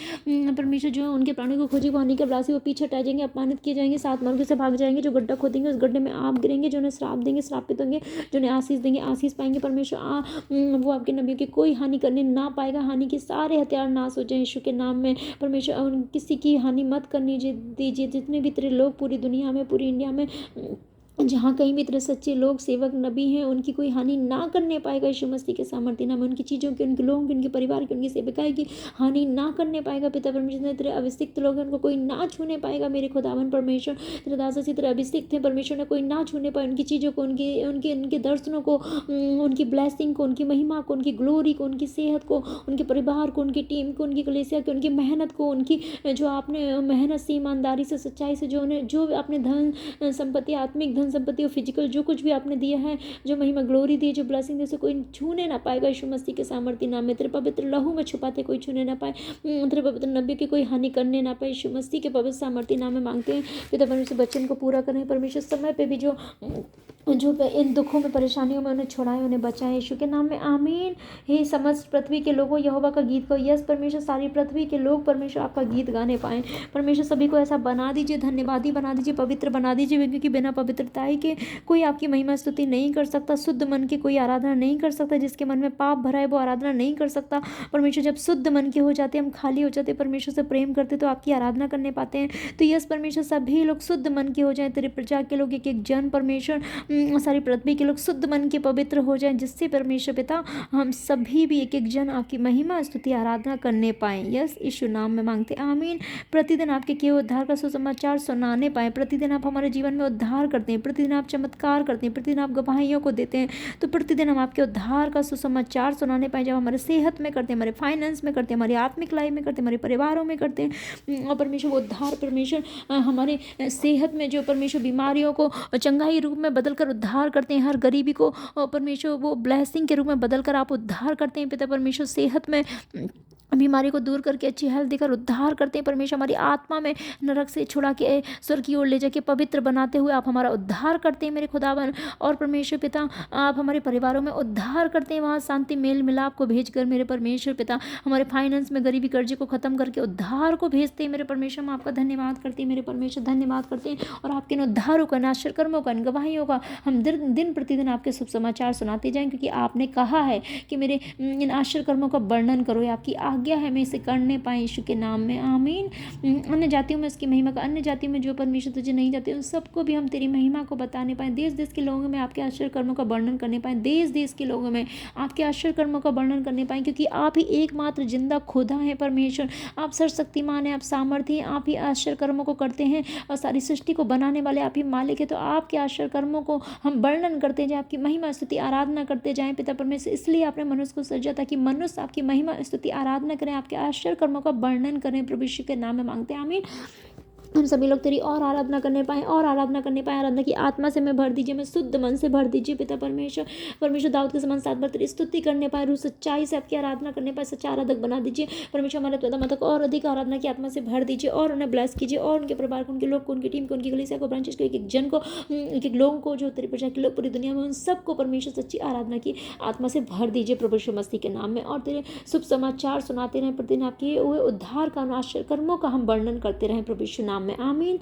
परमेश्वर। जो उनके प्राणों को खोजी वो हानि के राशि वो पीछे हटाए जाएंगे, अपमानित किए जाएंगे, 7 मार्गों से भाग जाएंगे। जो गड्ढा खोदेंगे उस गड्ढे में आप गिरेंगे। जो उन्हें श्राप देंगे श्रापित होंगे, जो उन्हें आशीष देंगे आशीष पाएंगे। परमेश्वर वो आपके नबियों की कोई हानि करने ना पाएगा। हानि के सारे हथियार नाश हो जाए यीशु के नाम में। परमेश्वर किसी की हानि मत करनी दीजिए। जितने भी तेरे लोग पूरी दुनिया में, पूरी इंडिया में, जहाँ कहीं भी तेरे सच्चे लोग सेवक नबी हैं, उनकी कोई हानि ना करने पाएगा यीशु मसीह के सामर्थ्य नाम में। उनकी चीज़ों की, उनके लोगों की, उनके परिवार की, उनकी सेविकाएं की हानि ना करने पाएगा। पिता परमेश्वर, तेरे अभिषिक्त लोग हैं, उनको कोई ना छूने पाएगा। मेरे खुदावन परमेश्वर, तेरे दास से तेरे अभिषिक्त हैं परमेश्वर, ने कोई ना छूने पाए उनकी चीज़ों को, उनके उनके उनके दर्शनों को, उनकी ब्लेसिंग को, उनकी महिमा को, उनकी ग्लोरी को, उनकी सेहत को, उनके परिवार को, उनकी टीम को, उनकी कलीसिया को, उनकी मेहनत को, उनकी जो आपने मेहनत से, ईमानदारी से, सच्चाई से जो आपने धन संपत्ति, आत्मिक धन संपत्ति और फिजिकल जो कुछ भी आपने दिया है, जो महिमा ग्लोरी दी, जो ब्लेसिंग दी, से कोई छूने ना पाएगा यीशु मसीह के सामर्थ्य नाम में। तेरे पवित्र लहू में छुपाते कोई छूने ना पाए। तेरे पवित्र नबी की कोई हानि करने ना पाए यीशु मसीह के पवित्र सामर्थ्य नाम में मांगते हैं। पिता परमेश्वर बच्चन को पूरा करें परमेश्वर। समय पे भी जो इन दुखों में, परेशानियों में उन्हें छुड़ाएं, उन्हें बचाएं यीशु के नाम में आमीन। हे समस्त पृथ्वी के लोगों, यहोवा का गीत गाओ। यस परमेश्वर, सारी पृथ्वी के लोग परमेश्वर आपका गीत गाने पाएं परमेश्वर। सभी को ऐसा बना दीजिए, धन्यवादी बना दीजिए, पवित्र बना दीजिए, क्योंकि बिना पवित्रता के कोई आपकी महिमा स्तुति नहीं कर सकता। शुद्ध मन की कोई आराधना नहीं कर सकता। जिसके मन में पाप भरा है वो आराधना नहीं कर सकता परमेश्वर। जब शुद्ध मन के हो जाते, हम खाली हो जाते, परमेश्वर से प्रेम करते, तो आपकी आराधना करने पाते हैं। तो यस परमेश्वर, सभी लोग शुद्ध मन के हो जाएं। तेरे प्रजा के लोग, एक एक जन परमेश्वर, सारी पृथ्वी के लोग शुद्ध मन के पवित्र हो जाएं, जिससे परमेश्वर पिता हम सभी भी एक एक जन आपकी महिमा स्तुति आराधना करने पाएं। यस यीशु नाम में मांगते आमीन। प्रतिदिन आपके किए उद्धार का सुसमाचार सुनाने पाएं। प्रतिदिन आप हमारे जीवन में उद्धार करते हैं, प्रतिदिन आप चमत्कार करते हैं, प्रतिदिन आप गवाहियों को देते हैं। तो प्रतिदिन हम आपके उद्धार का सुसमाचार सुनाने पाएं। जब हमारे सेहत में करते हैं, हमारे फाइनेंस में करते हैं, हमारी आत्मिक लाइफ में करते हैं, हमारे परिवारों में करते हैं, और परमेश्वर वो उद्धार परमेश्वर हमारे सेहत में जो परमेश्वर बीमारियों को चंगाई रूप में बदलकर उद्धार करते हैं। हर गरीबी को परमेश्वर वो ब्लेसिंग के रूप में बदलकर आप उद्धार करते हैं। पिता परमेश्वर, सेहत में बीमारी को दूर करके अच्छी हेल्थ देकर उद्धार करते हैं परमेश्वर। हमारी आत्मा में नरक से छुड़ा के स्वर्ग की ओर ले जाके पवित्र बनाते हुए आप हमारा उद्धार करते हैं मेरे खुदावन। और परमेश्वर पिता, आप हमारे परिवारों में उद्धार करते हैं, वहाँ शांति मेल मिलाप को भेजकर मेरे परमेश्वर पिता। हमारे फाइनेंस में गरीबी कर्जे को खत्म करके उद्धार को भेजते हैं मेरे परमेश्वर। हम आपका धन्यवाद करते हैं मेरे परमेश्वर, धन्यवाद करते हैं। और आपके इन उद्धारों का, नाश्वर कर्मों का, इन गवाहियों का हम दिन प्रतिदिन आपके शुभ समाचार सुनाते जाएं, क्योंकि आपने कहा है कि मेरे इन आश्चर्य कर्मों का वर्णन करो। ये आपकी आज्ञा है, मैं इसे करने पाए यीशु के नाम में आमीन। अन्य जातियों में इसकी महिमा का, अन्य जातियों में जो परमेश्वर तुझे नहीं जाते उन सबको भी हम तेरी महिमा को बताने पाएं। देश देश के लोगों में आपके आश्चर्य कर्मों का वर्णन करने पाएं। देश देश के लोगों में आपके आश्चर्य कर्मों का वर्णन करने पाएं, क्योंकि आप ही एकमात्र जिंदा खुदा है परमेश्वर। आप सर्वशक्तिमान हैं, आप सामर्थ्य हैं, आप ही आश्चर्य कर्मों को करते हैं, और सारी सृष्टि को बनाने वाले आप ही मालिक है। तो आपके आश्चर्य कर्मों को हम वर्णन करते जाएं, आपकी महिमा स्तुति आराधना करते जाएं पिता परमेश्वर। इसलिए आपने मनुष्य को सृजा ताकि मनुष्य आपकी महिमा स्तुति आराधना करें, आपके आश्चर्य कर्मों का वर्णन करें। प्रभु यीशु के नाम में मांगते हैं आमीन। हम सभी लोग तेरी और आराधना करने पाएँ, और आराधना करने पाएँ। आराधना की आत्मा से मैं भर दीजिए, मैं शुद्ध मन से भर दीजिए पिता परमेश्वर। परमेश्वर दाऊद के समान 7 बार तेरी स्तुति करने पाए, रूह सच्चाई से आपकी आराधना करने पाए, सच्चा आराधक बना दीजिए परमेश्वर। हमारे पिता माता को और अधिक आराधना की आत्मा से भर दीजिए, और उन्हें ब्लेस कीजिए, और उनके परिवार को, उनके लोग को, उनकी टीम को, उनकी कलीसिया को, ब्रांचेस को, एक एक जन को, एक एक लोगों को, जो तेरी प्रजा के लोग पूरी दुनिया में, उन सबको परमेश्वर सच्ची आराधना की आत्मा से भर दीजिए प्रभु यीशु मसीह के नाम में। और तेरे शुभ समाचार सुनाते रहें प्रतिदिन, आपके हुए उद्धार का, आश्चर्य कर्मों का हम वर्णन करते रहें प्रभु यीशु नाम में आमीन।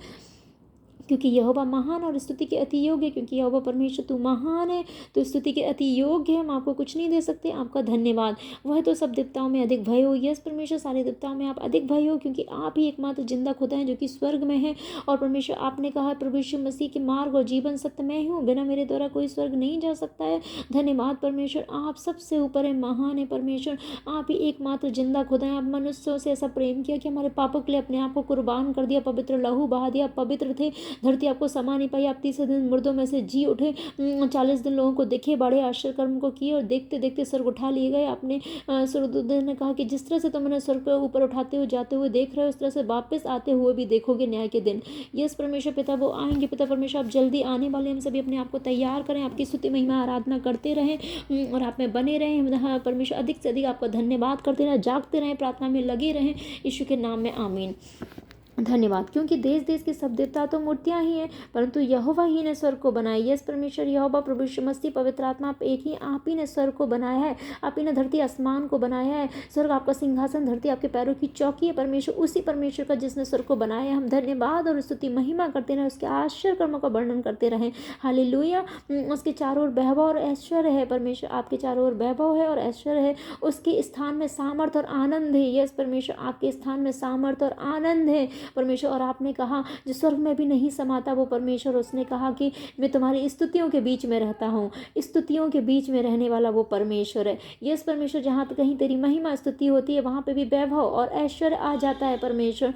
क्योंकि यहोवा महान और स्तुति के अति योग्य है, क्योंकि यहोवा परमेश्वर तू महान है, तो स्तुति के अति योग्य है। हम आपको कुछ नहीं दे सकते, आपका धन्यवाद। वह तो सब देवताओं में अधिक भय हो। यस परमेश्वर, सारे देवताओं में आप अधिक भय हो, क्योंकि आप ही एकमात्र जिंदा खुदा हैं जो कि स्वर्ग में है। और परमेश्वर आपने कहा प्रभु यीशु मसीह के मार्ग और जीवन सत्य मैं हूँ, बिना मेरे द्वारा कोई स्वर्ग नहीं जा सकता है। धन्यवाद परमेश्वर, आप सबसे ऊपर है, महान है परमेश्वर। आप ही एकमात्र जिंदा खुदा हैं। आप मनुष्यों से ऐसा प्रेम किया कि हमारे पापों के लिए अपने आप को कुर्बान कर दिया, पवित्र लहू बहा दिया। पवित्र थे, धरती आपको समा नहीं पाई, आप 30 दिन मुर्दों में से जी उठे, 40 दिन लोगों को देखे, बड़े आश्चर्य कर्म को किए, और देखते देखते स्वर्ग उठा लिए गए। आपने स्वर्गदूत ने कहा कि जिस तरह से तुम उन्हें स्वर्ग पर ऊपर उठाते हुए जाते हुए देख रहे हो, उस तरह से वापस आते हुए भी देखोगे न्याय के दिन। यस परमेश्वर पिता, वो आएंगे पिता परमेश्वर, आप जल्दी आने वाले। हम सभी अपने आप को तैयार करें, आपकी स्तुति महिमा आराधना करते रहें, और आप में बने रहें परमेश्वर। अधिक से अधिक आपका धन्यवाद करते रहें, जागते रहें, प्रार्थना में लगे रहें, यीशु के नाम में आमीन। धन्यवाद, क्योंकि देश देश के सब देवता तो मूर्तियां ही हैं, परंतु यहोवा ही ने स्वर्ग को बनाया। यस परमेश्वर यहोवा प्रभु यीशु मसीह पवित्र आत्मा, आप एक ही, आप ही ने स्वर्ग को बनाया है, आप ही ने धरती आसमान को बनाया है। स्वर्ग आपका सिंहासन, धरती आपके पैरों की चौकी है परमेश्वर, उसी परमेश्वर का जिसने स्वर्ग को बनाया है। हम धन्यवाद और स्तुति महिमा करते रहें, उसके आश्चर्य कर्मों का वर्णन करते रहें। हालेलुया। उसके चारों ओर वैभव और ऐश्वर्य है परमेश्वर, आपके चारों ओर वैभव है और ऐश्वर्य है। उसके स्थान में सामर्थ और आनंद है। यस परमेश्वर, आपके स्थान में सामर्थ और आनंद है परमेश्वर। और आपने कहा जो स्वर्ग में भी नहीं समाता वो परमेश्वर, उसने कहा कि मैं तुम्हारी स्तुतियों के बीच में रहता हूँ। स्तुतियों के बीच में रहने वाला वो परमेश्वर है। यस परमेश्वर, जहाँ पे कहीं तेरी महिमा स्तुति होती है वहाँ पे भी वैभव और ऐश्वर्य आ जाता है परमेश्वर।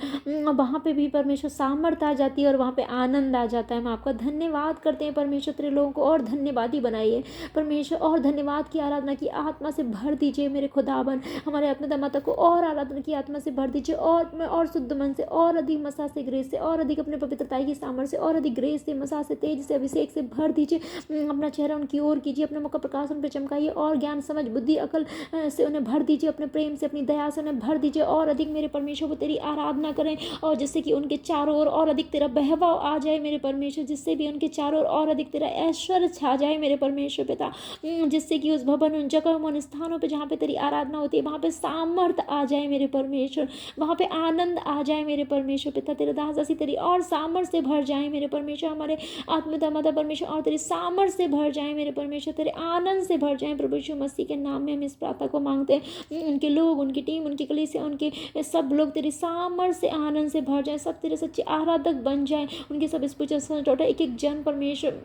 वहाँ पे भी परमेश्वर सामर्थ आ जाती है और वहाँ पे आनंद आ जाता है। हम आपका धन्यवाद करते हैं परमेश्वर, तेरे लोगों को और धन्यवादी बनाइए परमेश्वर, और धन्यवाद की आराधना की आत्मा से भर दीजिए मेरे खुदाबन। हमारे आत्मा माता को और आराधना की आत्मा से भर दीजिए, और शुद्ध मन से, और अधिक मसा से, ग्रेस से, और अधिक अपने पवित्रता की सामर्थ्य से, और अधिक ग्रेस से, मसा से, तेज से, अभिषेक से भर दीजिए। अपना चेहरा उनकी ओर कीजिए, अपने मुख का प्रकाश उन पर चमकाइए, और ज्ञान समझ बुद्धि अकल से उन्हें भर दीजिए, अपने प्रेम से अपनी दया से उन्हें भर दीजिए। और अधिक मेरे परमेश्वर वो तेरी आराधना करें, और जिससे कि उनके चारों ओर और अधिक तेरा बहवा आ जाए मेरे परमेश्वर, जिससे भी उनके चारों ओर और अधिक तेरा ऐश्वर्य छा जाए मेरे परमेश्वर पिता, जिससे कि उस भवन, उन जगहों, उन स्थानों पे जहाँ पे तेरी आराधना होती है वहाँ पे सामर्थ आ जाए मेरे परमेश्वर, वहाँ पे आनंद आ जाए मेरे परमेश्वर पिता। तेरे दास दासी तेरी और सामर्थ से भर जाए मेरे परमेश्वर, हमारे आत्मदा माता परमेश्वर और तेरी सामर्थ से भर जाए मेरे परमेश्वर, तेरे आनंद से भर जाए प्रभु यीशु मसीह के नाम में हम इस प्रार्थना को मांगते हैं। उनके लोग, उनकी टीम, उनकी कलीसिया, उनके सब लोग तेरी सामर्थ से आनंद से भर जाए, सब तेरे सच्चे आराधक बन जाए, उनके सब स्पिरिचुअल टोटल एक एक जन परमेश्वर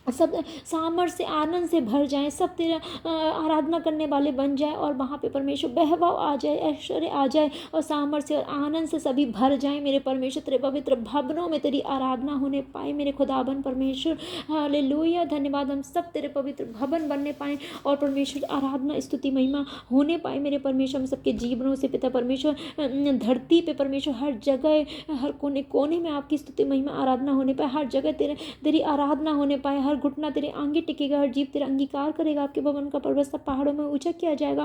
सब सामर्थ से आनंद से भर जाएं, सब तेरा आराधना करने वाले बन जाए, और वहाँ पे परमेश्वर बहवाव आ जाए, ऐश्वर्य आ जाए, और सामर्थ से और आनंद से सभी भर जाएं मेरे परमेश्वर। तेरे पवित्र भवनों में तेरी आराधना होने पाए मेरे खुदाबन परमेश्वर। हालेलुया, धन्यवाद। हम सब तेरे पवित्र भवन बनने पाएँ और परमेश्वर आराधना स्तुति महिमा होने पाए मेरे परमेश्वर। हम सबके जीवनों से पिता परमेश्वर, धरती पे परमेश्वर हर जगह, हर कोने कोने में आपकी स्तुति महिमा आराधना होने पाए, हर जगह तेरी आराधना होने पाए, हर घुटना तेरे आगे टिकेगा, हर जीव तेरा अंगीकार करेगा, आपके भवन का पर्वत सब पहाड़ों में ऊंचा किया जाएगा।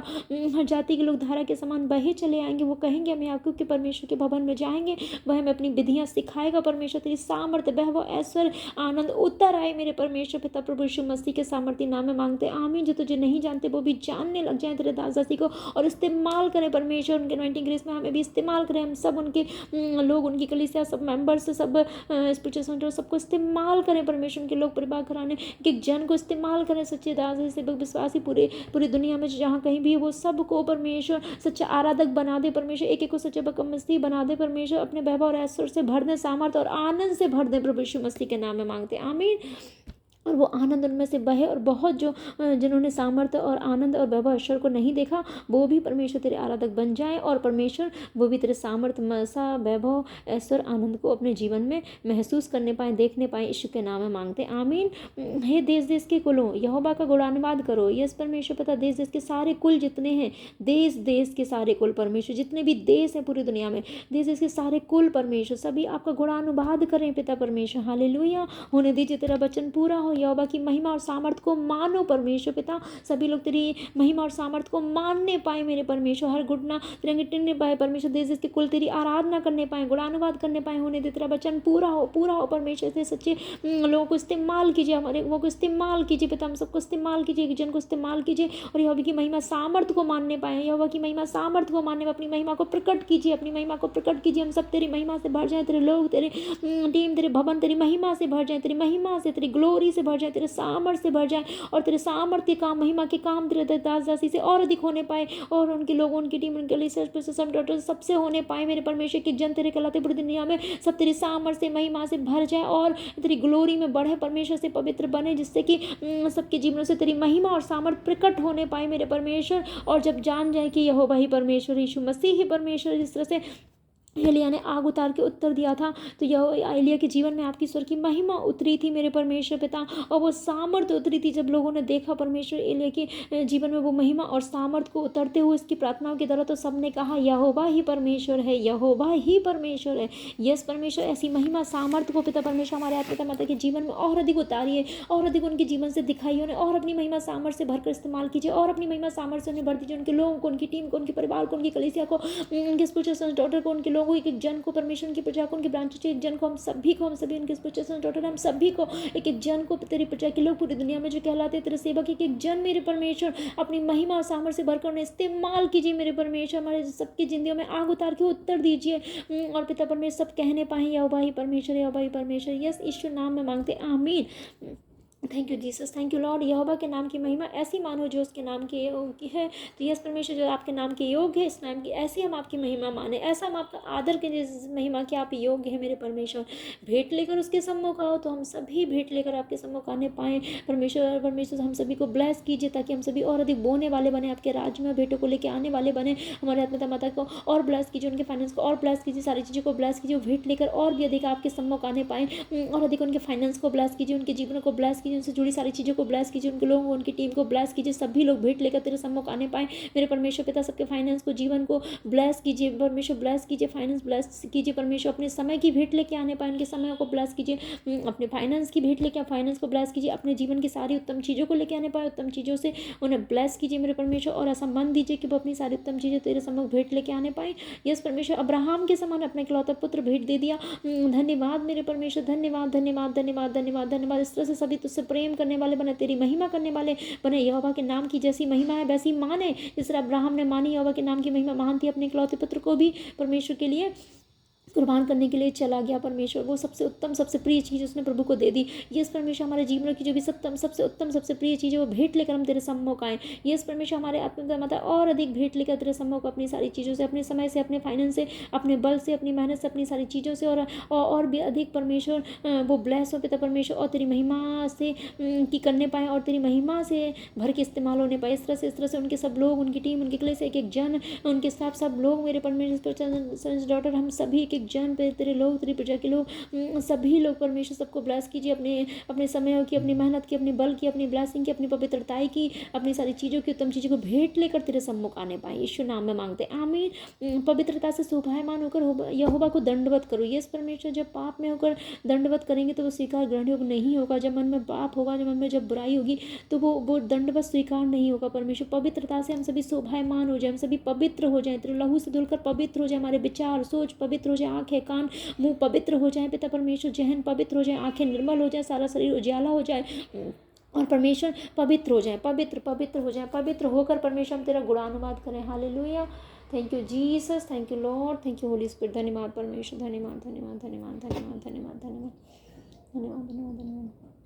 हर जाति के लोग धारा के समान बहे चले आएंगे, वो कहेंगे हम याकूब के परमेश्वर के भवन में जाएंगे, वह हमें अपनी विधियां सिखाएगा परमेश्वर। तेरी सामर्थ्य, बहवा, ऐश्वर्य, आनंद उतर आए मेरे परमेश्वर पिता प्रभु यीशु मसीह के सामर्थ्य नाम में मांगते हैं, आमीन। जो तुझे नहीं जानते वो भी जानने लग जाए तेरे दास दासी को, और इस्तेमाल करें परमेश्वर, उनके अनॉइंटिंग ग्रेस में हमें भी इस्तेमाल करें। हम सब उनके लोग, उनकी कलीसिया, सब मेंबर्स, सब स्पिरिचुअल सेंटर, सबको इस्तेमाल करें परमेश्वर। उनके लोग परिवार घराने कि जन को इस्तेमाल करें, सच्चे दास सेवक विश्वासी पूरी दुनिया में जहाँ कहीं भी वो सबको परमेश्वर सच्चा आराधक बना दे परमेश्वर, एक एक को सच्चे बकम मसीह बना दे परमेश्वर, अपने वैभव और ऐश्वर्य से भर दे, सामर्थ और आनंद से भर दे प्रभु यीशु मसीह के नाम में मांगते हैं, आमीन। और वो आनंद उनमें से बहे, और बहुत जो जिन्होंने सामर्थ्य और आनंद और वैभव ऐश्वर्य को नहीं देखा वो भी परमेश्वर तेरे आराधक बन जाए, और परमेश्वर वो भी तेरे सामर्थ्य, मसा, वैभव, ऐश्वर्य, आनंद को अपने जीवन में महसूस करने पाए, देखने पाए, यीशु के नाम में मांगते हैं, आमीन। हे देश देश के कुलों यहोवा का गुणानुवाद करो। यस परमेश्वर पता, देश देश के सारे कुल जितने हैं, देश देश के सारे कुल परमेश्वर, जितने भी देश हैं पूरी दुनिया में, देश देश के सारे कुल परमेश्वर सभी आपका गुणानुवाद करें पिता परमेश्वर। हालेलुया, होने दीजिए तेरा वचन पूरा हो। यहोवा की महिमा और सामर्थ को मानो परमेश्वर पिता, सभी लोग तेरी महिमा और सामर्थ को मानने पाए मेरे परमेश्वर, हर घुटना तिरंगे टिनने पाए परमेश्वर, देश देश के कुल तेरी आराधना करने पाए, गुणानुवाद करने पाए, होने दे तेरा वचन पूरा हो परमेश्वर। से सच्चे लोगों को इस्तेमाल कीजिए, हमारे लोगों को इस्तेमाल कीजिए पिता, हम सबको इस्तेमाल कीजिए, जन को इस्तेमाल कीजिए, और यहोवा की महिमा सामर्थ को मानने पाए, यहोवा की महिमा सामर्थ को मानने में अपनी महिमा को प्रकट कीजिए, अपनी महिमा को प्रकट कीजिए। हम सब तेरी महिमा से भर जाए, तेरे लोग, तेरे टीम, तेरे भवन तेरी महिमा से भर जाए, तेरी महिमा से, तेरी ग्लोरी से भर जाए, तेरे सामर्थ्य से भर जाए, और तेरे सामर्थ्य काम, महिमा के काम तेरे दास दासी से और अधिक होने पाए, और उनके लोगों, उनकी टीम, उनके लिए सब डॉक्टर सबसे होने पाए मेरे परमेश्वर की जन तेरे कहलाते पूरी दुनिया में सब तेरी सामर्थ्य से, महिमा से भर जाए, और तेरी ग्लोरी में बढ़े परमेश्वर, से पवित्र बने, जिससे कि सबके जीवनों से तेरी महिमा और सामर्थ्य प्रकट होने पाए मेरे परमेश्वर। और जब जान जाए कि यहोवा ही परमेश्वर, यीशु मसीह ही परमेश्वर, जिस तरह से एलिया ने आग उतार के उत्तर दिया था, तो यह एलिया के जीवन में आपकी स्वर की महिमा उतरी थी मेरे परमेश्वर पिता, और वो सामर्थ्य उतरी थी। जब लोगों ने देखा परमेश्वर एलिया के जीवन में वो महिमा और सामर्थ्य को उतरते हुए इसकी प्रार्थनाओं की तरह, तो सबने कहा यहोवा ही परमेश्वर है, यहोवा ही परमेश्वर है। यस परमेश्वर, ऐसी महिमा सामर्थ्य को पिता परमेश्वर हमारे आत्मा माता के जीवन में और अधिक उतारिए, और अधिक उनके जीवन से दिखाइए उन्हें, और अपनी महिमा सामर्थ्य से भरकर इस्तेमाल कीजिए, और अपनी महिमा सामर्थ्य से उन्हें भर दीजिए, उनके लोगों को, उनकी टीम को, उनके परिवार को, उनकी कलीसिया को, उनके स्पिरिचुअल डॉटर को, उनके लोगों, एक एक जन को, परमेश्वर की प्रजा को, उनकी ब्रांचेज, एक जन को, हम सभी को, उनके स्पिरिचुअल डॉटर, हम सभी को, एक एक जन को, तेरी प्रजा के लोग पूरी दुनिया में जो कहलाते हैं तेरे सेवक, एक एक जन मेरे परमेश्वर अपनी महिमा और सामर्थ्य से भरकर उन्हें इस्तेमाल कीजिए मेरे परमेश्वर। हमारे सबकी जिंदगियों में आग उतार के उत्तर दीजिए और पिता परमेश्वर सब कहने पाए यहोवा ही परमेश्वर, यहोवा ही परमेश्वर। यस ईश्वर नाम में मांगते, आमीन। Thank you Jesus, thank you lord. यहोवा के नाम की महिमा ऐसी मानो जो उसके नाम के योग की है। तो यस परमेश्वर, जो आपके नाम के योग्य है, इस नाम की ऐसी हम आपकी महिमा माने, ऐसा हम आपका आदर करें जिस महिमा के आप योग्य है मेरे परमेश्वर। भेंट लेकर उसके सम्मुख आओ, तो हम सभी भेंट लेकर आपके सम्मुख आने पाएँ परमेश्वर। हम सभी को ब्लेस कीजिए ताकि हम सभी और अधिक बोने वाले बने, आपके राज्य में भेंटों को लेकर आने वाले बने। हमारे आत्मा माता को और ब्लेस कीजिए, उनके फाइनेंस को और ब्लेस कीजिए, सारी चीज़ों को ब्लेस कीजिए, भेंट लेकर और भी अधिक आपके सम्मुख आने पाएँ और अधिक उनके फाइनेंस को ब्लेस कीजिए, उनके जीवन को ब्लेस कीजिए, उनसे जुड़ी सारी चीज़ों को ब्लेस कीजिए, उनके लोगों, उनकी टीम को ब्लेस कीजिए, सभी लोग भेंट लेकर तेरे सम्मुख आने पाए मेरे परमेश्वर पिता। सबके फाइनेंस को, जीवन को ब्लेस कीजिए परमेश्वर, ब्लेस कीजिए, फाइनेंस ब्लेस कीजिए परमेश्वर। अपने समय की भेंट लेके आने पाए, उनके समय को ब्लेस कीजिए, अपने फाइनेंस की भेंट लेके फाइनेंस को ब्लेस कीजिए, अपने जीवन की सारी उत्तम चीज़ों को लेके आने पाए, उत्तम चीज़ों से उन्हें ब्लेस कीजिए मेरे परमेश्वर। और ऐसा मन दीजिए कि वो अपनी सारी उत्तम चीज़ें तेरे सम्मुख भेंट लेके आने पाए। यस परमेश्वर, अब्राहम के समान अपने इकलौता पुत्र भेंट दे दिया। धन्यवाद मेरे परमेश्वर, धन्यवाद धन्यवाद धन्यवाद धन्यवाद धन्यवाद। इस तरह से सभी तुझसे प्रेम करने वाले बने, तेरी महिमा करने वाले बने। यहोवा के नाम की जैसी महिमा है वैसी माने, जिस तरह अब्राहम ने मानी यहोवा के नाम की महिमा, महान थी। अपने इकलौते पुत्र को भी परमेश्वर के लिए कुर्बान करने के लिए चला गया परमेश्वर। वो सबसे उत्तम, सबसे प्रिय चीज़ उसने प्रभु को दे दी। यस परमेश्वर, हमारे जीवन की जो भी सबसे उत्तम, सबसे प्रिय चीज़ है वो भेंट लेकर हम तेरे सम्मुख आए। यस परमेश्वर, हमारे आत्मा माता और अधिक भेंट लेकर तेरे सम्मुख, अपनी सारी चीज़ों से, अपने समय से, अपने फाइनेंस से, अपने बल से, अपनी मेहनत से, अपनी सारी चीज़ों से और भी अधिक परमेश्वर वो ब्लेस हो पिता परमेश्वर, और तेरी महिमा से की करने पाए और तेरी महिमा से भर के इस्तेमाल होने पाए। इस तरह से उनके सब लोग, उनकी टीम, उनके क्लेश, एक एक जन, उनके स्टाफ, सब लोग मेरे परमेश्वर डॉटर, हम सभी एक एक जन पे तेरे लोग, तेरी प्रजा के लोग, सभी लोग परमेश्वर सबको ब्लेस कीजिए, अपने समय की, अपनी मेहनत की, अपनी बल की, अपनी ब्लेसिंग की, अपनी पवित्रताई की, अपनी सारी चीज़ों की, उत्तम चीज़ों को भेंट लेकर तेरे सम्मुख आने पाए। यीशु नाम में मांगते, आमीन। पवित्रता से शोभायमान होकर यहोवा को दंडवत करो। यस परमेश्वर, जब पाप में होकर दंडवत करेंगे तो वो स्वीकार ग्रहण योग्य नहीं होगा। जब मन में पाप होगा, जब मन में जब बुराई होगी तो वो दंडवत स्वीकार नहीं होगा परमेश्वर। पवित्रता से हम सभी शोभायमान हो जाए, हम सभी पवित्र हो जाए, तेरे लहू से धुलकर पवित्र हो जाए, हमारे विचार, सोच पवित्र हो जाए, आंखें, कान, मुंह पवित्र हो जाए पिता परमेश्वर, जहन पवित्र हो जाए, आंखें निर्मल हो जाए, सारा शरीर उजाला हो जाए और परमेश्वर पवित्र हो जाए, पवित्र हो जाए, पवित्र होकर परमेश्वर हम तेरा गुणानुवाद करें। Hallelujah. Thank you Jesus, thank you Lord, thank you Holi spirit. धन्यवाद परमेश्वर, धन्यवाद धन्यवाद धन्यवाद धन्यवाद धन्यवाद धन्यवाद धन्यवाद धन्यवाद धन्यवाद।